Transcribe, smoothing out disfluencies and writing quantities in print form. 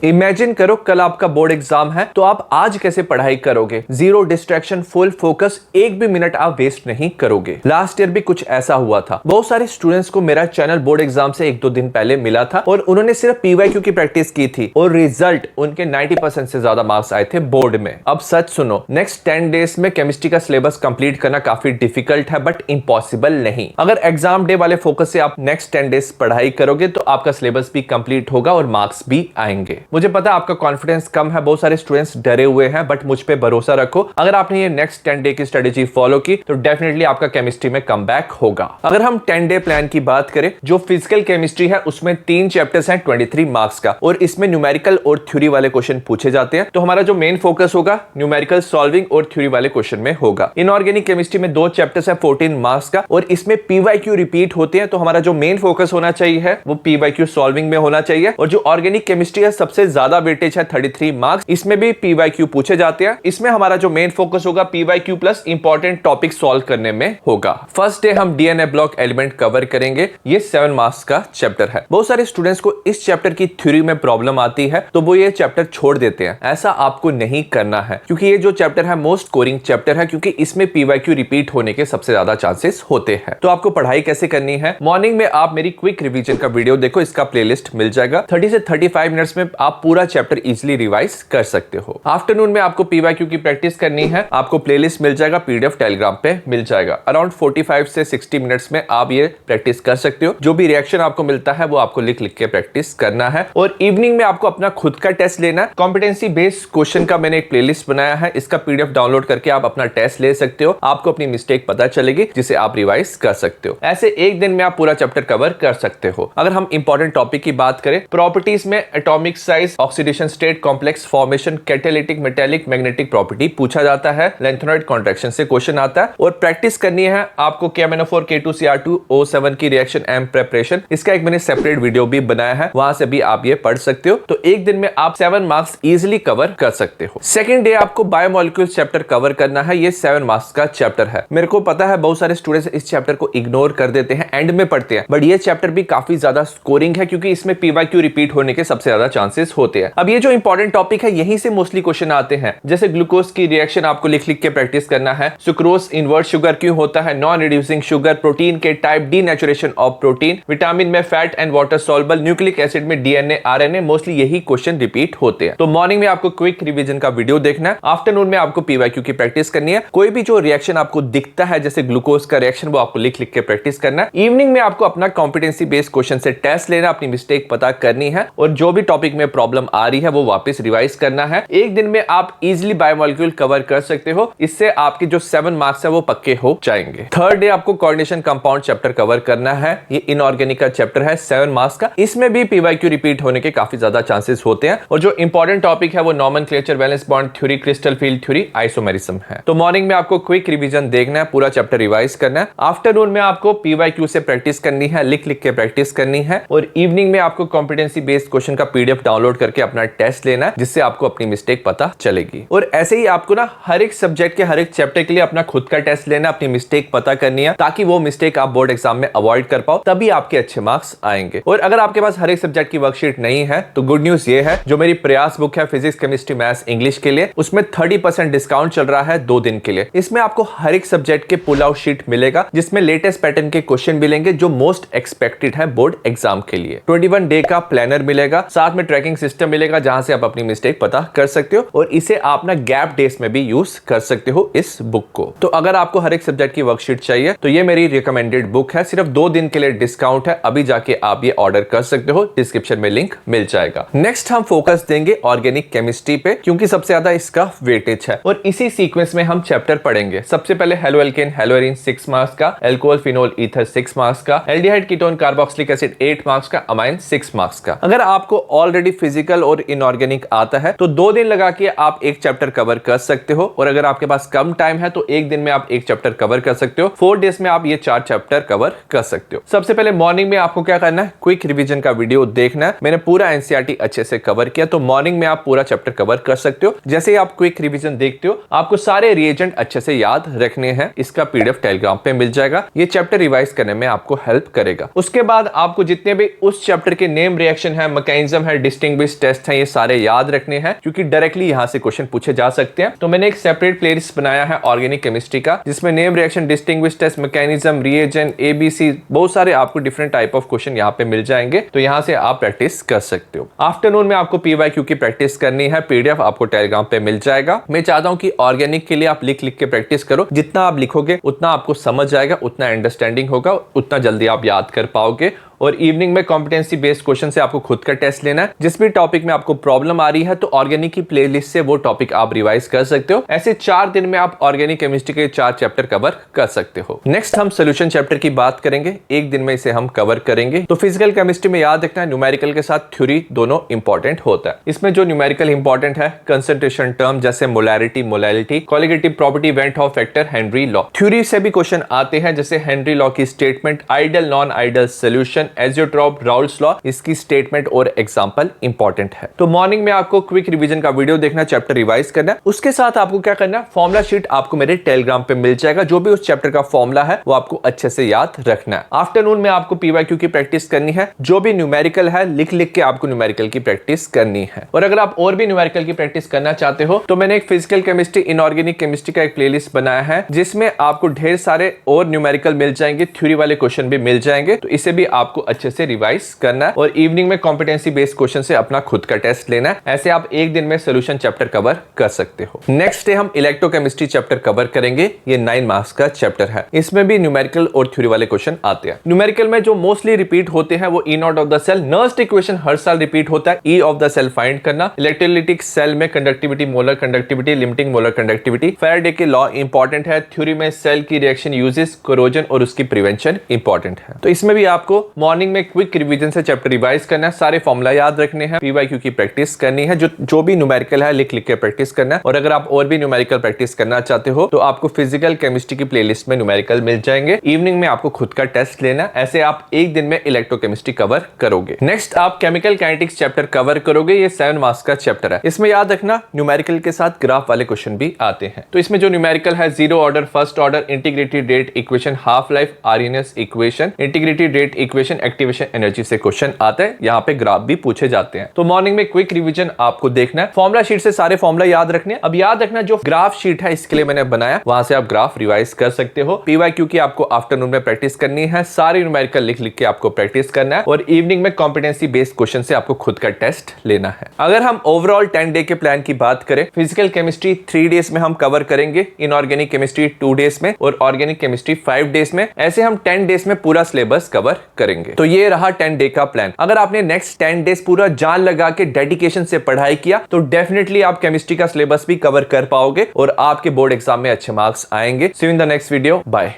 Imagine करो कल आपका बोर्ड एग्जाम है, तो आप आज कैसे पढ़ाई करोगे? जीरो डिस्ट्रैक्शन, फुल फोकस, एक भी मिनट आप वेस्ट नहीं करोगे। लास्ट ईयर भी कुछ ऐसा हुआ था। बहुत सारे स्टूडेंट्स को मेरा चैनल बोर्ड एग्जाम से 1-2 दिन पहले मिला था और उन्होंने सिर्फ पीवाईक्यू की प्रैक्टिस की थी और रिजल्ट उनके 90% से ज्यादा मार्क्स आए थे बोर्ड में। अब सच सुनो, नेक्स्ट 10 डेज में केमिस्ट्री का सिलेबस कंप्लीट करना काफी डिफिकल्ट है, बट इम्पॉसिबल नहीं। अगर एग्जाम डे वाले फोकस से आप नेक्स्ट 10 डेज पढ़ाई करोगे तो आपका सिलेबस भी कंप्लीट होगा और मार्क्स भी आएंगे। मुझे पता है आपका कॉन्फिडेंस कम है, बहुत सारे स्टूडेंट्स डरे हुए हैं, बट मुझ पे भरोसा रखो। अगर आपने ये नेक्स्ट 10 डे की स्ट्रेटेजी फॉलो की तो डेफिनेटली आपका केमिस्ट्री में कमबैक होगा। अगर हम 10 डे प्लान की बात करें, जो फिजिकल केमिस्ट्री है उसमें 3 चैप्टर्स हैं 23 मार्क्स का और इसमें न्यूमेरिकल और थ्योरी वाले क्वेश्चन पूछे जाते हैं। तो हमारा जो मेन फोकस होगा न्यूमेरिकल सॉल्विंग और थ्योरी वाले क्वेश्चन में होगा। इनऑर्गेनिक केमिस्ट्री में 2 चैप्टर्स है 14 मार्क्स का और इसमें पीवाईक्यू रिपीट होते हैं। तो हमारा जो मेन फोकस होना चाहिए वो पीवाईक्यू सॉल्विंग में होना चाहिए। और जो ऑर्गेनिक केमिस्ट्री है सबसे ज्यादा वेटेज है 33 मार्क्स, इसमें भी पीवाईक्यू पूछे जाते हैं। इसमें हमारा जो मेन फोकस होगा PYQ plus important topic solve करने में होगा। फर्स्ट डे हम डीएनए ब्लॉक एलिमेंट कवर करेंगे। ये 7 मार्क्स का चैप्टर है। बहुत सारे स्टूडेंट्स को इस चैप्टर की थ्योरी में प्रॉब्लम आती है तो वो ये चैप्टर छोड़ देते हैं। ऐसा आपको नहीं करना है क्योंकि ये जो चैप्टर है मोस्ट स्कोरिंग चैप्टर है, क्योंकि इसमें पीवाईक्यू रिपीट होने के सबसे ज्यादा चांसेस होते हैं। तो आपको पढ़ाई कैसे करनी है? मॉर्निंग में आप मेरी क्विक रिवीजन का वीडियो देखो, इसका प्लेलिस्ट मिल जाएगा। 30 से 35 मिनट्स में आप पूरा चैप्टर इजीली रिवाइज कर सकते हो। आफ्टरनून में आपको पीवाईक्यू की प्रैक्टिस करनी है, आपको प्लेलिस्ट मिल जाएगा, पीडीएफ टेलीग्राम पे मिल जाएगा। अराउंड 45 से 60 मिनट्स में आप ये प्रैक्टिस कर सकते हो। जो भी रिएक्शन आपको मिलता है वो आपको लिख लिख के प्रैक्टिस करना है। और इवनिंग में आपको अपना खुद का टेस्ट लेना है। कॉम्पिटेंसी बेस्ड क्वेश्चन का मैंने एक प्लेलिस्ट बनाया है, इसका पीडीएफ डाउनलोड करके आप अपना टेस्ट ले सकते हो। आपको अपनी मिस्टेक पता चलेगी जिसे आप रिवाइज कर सकते हो। ऐसे एक दिन में आप पूरा चैप्टर कवर कर सकते हो। अगर हम इंपॉर्टेंट टॉपिक की बात करें, प्रॉपर्टीज में atomic size, oxidation state, complex formation, catalytic, metallic, magnetic property पूछा जाता है। लेंथेनॉइड कॉन्ट्रैक्शन से क्वेश्चन आता है और प्रैक्टिस करनी है आपको KMnO4 K2Cr2O7 की रिएक्शन एम प्रेपरेशन। इसका एक मैंने सेपरेट वीडियो भी बनाया है, वहां से भी आप ये पढ़ सकते हो। तो एक दिन में आप 7 मार्क्स इजीली कवर कर सकते हो। सेकंड डे आपको बायोमोलिक्यूल्स चैप्टर कवर करना है। ये 7 मार्क्स का चैप्टर है। मेरे को पता है बहुत सारे स्टूडेंट्स इस चैप्टर को इग्नोर कर देते हैं, एंड में पढ़ते हैं, बट ये चैप्टर भी काफी ज्यादा स्कोरिंग है क्योंकि इसमें पीवाईक्यू रिपीट होने के सबसे ज्यादा चांसेस होते हैं। अब ये जो इंपॉर्टेंट टॉपिक है यहीं से मोस्टली क्वेश्चन आते हैं। जैसे ग्लूकोज की रिएक्शन आपको लिख लिख के प्रैक्टिस करना है। सुक्रोज इनवर्ट शुगर क्यों होता है, नॉन रिड्यूसिंग शुगर, प्रोटीन के type, denaturation of protein, vitamin में fat and water soluble, nucleic acid में डीएनए आरएनए, मोस्टली यही क्वेश्चन रिपीट होते हैं। तो मॉर्निंग में आपको क्विक रिवीजन का वीडियो देखना है, आफ्टरनून में आपको पीवाईक्यू की प्रैक्टिस करनी है। कोई भी जो रिएक्शन आपको दिखता है जैसे ग्लूकोज का रिएक्शन, वो आपको लिख लिख के प्रैक्टिस करना है। इवनिंग में आपको अपना कॉम्पिटेंसी बेस्ड क्वेश्चन से टेस्ट लेना, अपनी मिस्टेक पता करनी है और जो भी टॉपिक में प्रॉब्लम आ रही है वो वापस रिवाइज करना है। एक दिन में आप इजीली बायोमोलिक्यूल कवर कर सकते हो। इससे आपके जो 7 मार्क्स है वो पक्के हो जाएंगे। थर्ड डे आपको कोऑर्डिनेशन कंपाउंड चैप्टर कवर करना है। ये इनऑर्गेनिक का चैप्टर है 7 मार्क्स का। इसमें भी पीवाईक्यू रिपीट होने के काफी ज्यादा चांसेस होते हैं और जो इंपॉर्टेंट टॉपिक है वो nomenclature, valence bond theory, crystal field theory, isomerism है। तो मॉर्निंग में आपको क्विक रिवीजन देखना है, पूरा चैप्टर रिवाइज करना है। आफ्टरनून में आपको पीवाईक्यू से प्रैक्टिस करनी है, लिख लिख के प्रैक्टिस करनी है। और इवनिंग में आपको कॉम्पिटेंसी बेस्ड क्वेश्चन का पीडीएफ डाउनलोड करके अपना टेस्ट लेना है, जिससे आपको अपनी मिस्टेक पता चलेगी। और ऐसे ही आपको ना हर एक सब्जेक्ट के हर एक चैप्टर के लिए अपना खुद का टेस्ट लेना, अपनी मिस्टेक पता करनी है, ताकि वो मिस्टेक आप बोर्ड एग्जाम में अवॉइड कर पाओ, तभी आपके अच्छे मार्क्स आएंगे। और अगर आपके पास हर एक सब्जेक्ट की वर्कशीट नहीं है तो गुड न्यूज ये है, जो मेरी प्रयास बुक है फिजिक्स, केमिस्ट्री, मैथ्स, इंग्लिश के लिए, उसमें 30% डिस्काउंट चल रहा है 2 दिन के लिए। इसमें आपको हर एक सब्जेक्ट के पुल आउट शीट मिलेगा, जिसमें लेटेस्ट पैटर्न के क्वेश्चन मिलेंगे जो मोस्ट एक्सपेक्टेड है बोर्ड एग्जाम के लिए। 21 डे का प्लानर मिलेगा, साथ में ट्रैकिंग सिस्टम मिलेगा जहां से आप अपनी मिस्टेक पता कर सकते हो और इसे आप ना गैप डेज में भी यूज कर सकते हो इस बुक को। तो अगर आपको हर एक सब्जेक्ट की वर्कशीट चाहिए तो ये मेरी रिकमेंडेड बुक है, सिर्फ 2 दिन के लिए डिस्काउंट है, अभी जाके आप ये ऑर्डर कर सकते हो, डिस्क्रिप्शन में लिंक मिल जाएगा। नेक्स्ट हम फोकस देंगे ऑर्गेनिक केमिस्ट्री पे, क्योंकि सबसे ज्यादा इसका वेटेज है और इसी सीक्वेंस में हम चैप्टर पढ़ेंगे। सबसे पहले हेलो एल्केन हेलोएरिन 6 मार्क्स का, एल्कोहल फिनोल ईथर 6 मार्क्स का, aldehyde ketone carboxylic acid 8 marks का, अमाइन 6 मार्क्स का। अगर आपको ऑलरेडी फिजिकल और इनऑर्गेनिक आता है तो 2 दिन लगा के आप एक चैप्टर कवर कर सकते हो और अगर आपके पास कम टाइम है तो एक दिन में आप एक चैप्टर कवर कर सकते हो। 4 डेज में आप ये 4 चैप्टर कवर कर सकते हो। सबसे पहले मॉर्निंग में आपको क्या करना है, क्विक रिवीजन का वीडियो देखना है। मैंने पूरा एनसीईआरटी अच्छे से कवर किया, तो मॉर्निंग में आप पूरा चैप्टर कवर कर सकते हो। जैसे ही आप क्विक रिवीजन देखते हो आपको सारे रिएजेंट अच्छे से याद रखने हैं, इसका पीडीएफ टेलीग्राम पे मिल जाएगा। ये चैप्टर रिवाइज करने में आपको हेल्प करेगा। उसके बाद आपको जितने भी उस चैप्टर के नेम रिएक्शन है, मैकेनिज्म है, डिस्टिंग्विश डिस्टिंग्विश टेस्ट हैं, ये सारे याद रखने हैं क्योंकि डायरेक्टली यहाँ से क्वेश्चन पूछे जा सकते हैं। तो मैंने एक सेपरेट प्लेलिस्ट बनाया है ऑर्गेनिक केमिस्ट्री का, जिसमें name, reaction, distinguish test, mechanism, reagent, A B C, बहुत सारे आपको डिफरेंट टाइप ऑफ क्वेश्चन यहाँ पे मिल जाएंगे। तो यहाँ से आप प्रैक्टिस कर सकते हो। आफ्टरनून में आपको पीवाईक्यू की प्रैक्टिस करनी है, पीडीएफ आपको टेलीग्राम पे मिल जाएगा। मैं चाहता हूँ कि ऑर्गेनिक के लिए आप लिख लिख के प्रैक्टिस करो। जितना आप लिखोगे उतना आपको समझ आएगा, उतना अंडरस्टैंडिंग होगा, उतना जल्दी आप याद कर पाओगे। और इवनिंग में कॉम्पिटेंसी बेस्ड क्वेश्चन से आपको खुद का टेस्ट लेना है। जिस भी टॉपिक में आपको प्रॉब्लम आ रही है तो ऑर्गेनिक की प्लेलिस्ट से वो टॉपिक आप रिवाइज कर सकते हो। ऐसे 4 दिन में आप ऑर्गेनिक केमिस्ट्री के 4 चैप्टर कवर कर सकते हो। नेक्स्ट हम सोल्यूशन चैप्टर की बात करेंगे, एक दिन में इसे हम कवर करेंगे। तो फिजिकल केमिस्ट्री में याद रखना है, न्यूमेरिकल के साथ थ्योरी दोनों इंपॉर्टेंट होता है। इसमें जो न्यूमेरिकल इंपॉर्टेंट है, कंसंट्रेशन टर्म जैसे molarity, molality, colligative property, went half factor, Henry law. Theory से भी क्वेश्चन आते हैं जैसे हेनरी लॉ की statement, ideal non ideal solution, azeotrope, Raoult's law, इसकी स्टेटमेंट और एग्जांपल इंपॉर्टेंट है। तो मॉर्निंग में आपको क्विक रिवीजन का वीडियो देखना, चैप्टर रिवाइज करना। उसके साथ आपको क्या करना है, फॉर्मूला शीट आपको मेरे टेलीग्राम पे मिल जाएगा। जो भी उस चैप्टर का फॉर्मूला है वो आपको अच्छे से याद रखना है। आफ्टरनून में आपको पीवाईक्यू की प्रैक्टिस करनी है। जो भी न्यूमेरिकल है लिख लिख के आपको न्यूमेरिकल की प्रैक्टिस करनी है। और अगर आप और भी न्यूमेरिकल की प्रैक्टिस करना चाहते हो तो मैंने एक फिजिकल केमिस्ट्री, इनऑर्गेनिक केमिस्ट्री का एक प्लेलिस्ट बनाया है, जिसमें आपको ढेर सारे और न्यूमेरिकल मिल जाएंगे, थ्योरी वाले क्वेश्चन भी मिल जाएंगे। तो इसे भी आपको अच्छे से रिवाइज करना है और इवनिंग में कॉम्पिटेंसी बेस्ड क्वेश्चन से अपना खुद का टेस्ट लेना है। ऐसे आप एक दिन में सॉल्यूशन चैप्टर कवर कर सकते हो। नेक्स्ट डे हम इलेक्ट्रोकेमिस्ट्री चैप्टर कवर करेंगे। ये 9 मार्क्स का चैप्टर है। इसमें भी न्यूमेरिकल और थ्योरी वाले क्वेश्चन आते हैं। न्यूमेरिकल में जो मोस्टली रिपीट होते हैं वो E nought of the cell, Nernst equation हर साल रिपीट होता है, E of the cell find करना, इलेक्ट्रोलाइटिक सेल में conductivity, molar conductivity, limiting molar conductivity, Faraday के लॉ इंपॉर्टेंट है, थ्योरी में सेल की रिएक्शन यूजेस, कोरोजन और उसकी प्रिवेंशन इंपॉर्टेंट है। तो इसमें भी आपको मॉर्निंग में क्विक रिवीजन से चैप्टर रिवाइज करना है, सारे फॉर्मूला याद रखने हैं, पीवाईक्यू की प्रैक्टिस करनी है, जो भी न्यूमेरिकल है लिख लिख के प्रैक्टिस करना है। और अगर आप और भी न्यूमेरिकल प्रैक्टिस करना चाहते हो तो आपको फिजिकल केमिस्ट्री की प्लेलिस्ट में न्यूमेरिकल मिल जाएंगे। इवनिंग में आपको खुद का टेस्ट लेना, ऐसे आप एक दिन में इलेक्ट्रोकेमिस्ट्री कवर करोगे। नेक्स्ट आप केमिकल काइनेटिक्स चैप्टर कवर करोगे। ये 7 मार्क्स का चैप्टर है। इसमें याद रखना न्यूमेरिकल के साथ ग्राफ वाले क्वेश्चन भी आते हैं। तो इसमें जो न्यूमेरिकल है, zero order, first order, integrated rate equation, half life, RNS equation, integrated rate equation, activation energy से क्वेश्चन आता है। यहाँ पे ग्राफ भी पूछे जाते हैं। तो मॉर्निंग में क्विक रिवीजन आपको देखना है, फॉर्मूला शीट से सारे फॉर्मूला याद रखने। अब याद रखना जो ग्राफ शीट है इसके लिए मैंने बनाया, वहां से आप ग्राफ रिवाइज कर सकते हो। पीवाईक्यू की आपको आफ्टरनून में प्रैक्टिस करनी है, सारे न्यूमेरिकल लिख लिख के आपको प्रैक्टिस करना है और इवनिंग में कॉम्पिटेंसी बेस्ड क्वेश्चन से आपको खुद का टेस्ट लेना है। अगर हम ओवरऑल 10 डे के प्लान की बात करें, फिजिकल केमिस्ट्री 3 डेज में हम कवर करेंगे, इनऑर्गेनिक केमिस्ट्री 2 डेज में और ऑर्गेनिक केमिस्ट्री 5 डेज में। ऐसे हम 10 डेज में पूरा सिलेबस कवर करेंगे। तो ये रहा 10 डे का प्लान। अगर आपने नेक्स्ट 10 डेज पूरा जान लगा के डेडिकेशन से पढ़ाई किया तो डेफिनेटली आप केमिस्ट्री का सिलेबस भी कवर कर पाओगे और आपके बोर्ड एग्जाम में अच्छे मार्क्स आएंगे। See you in the next video, bye.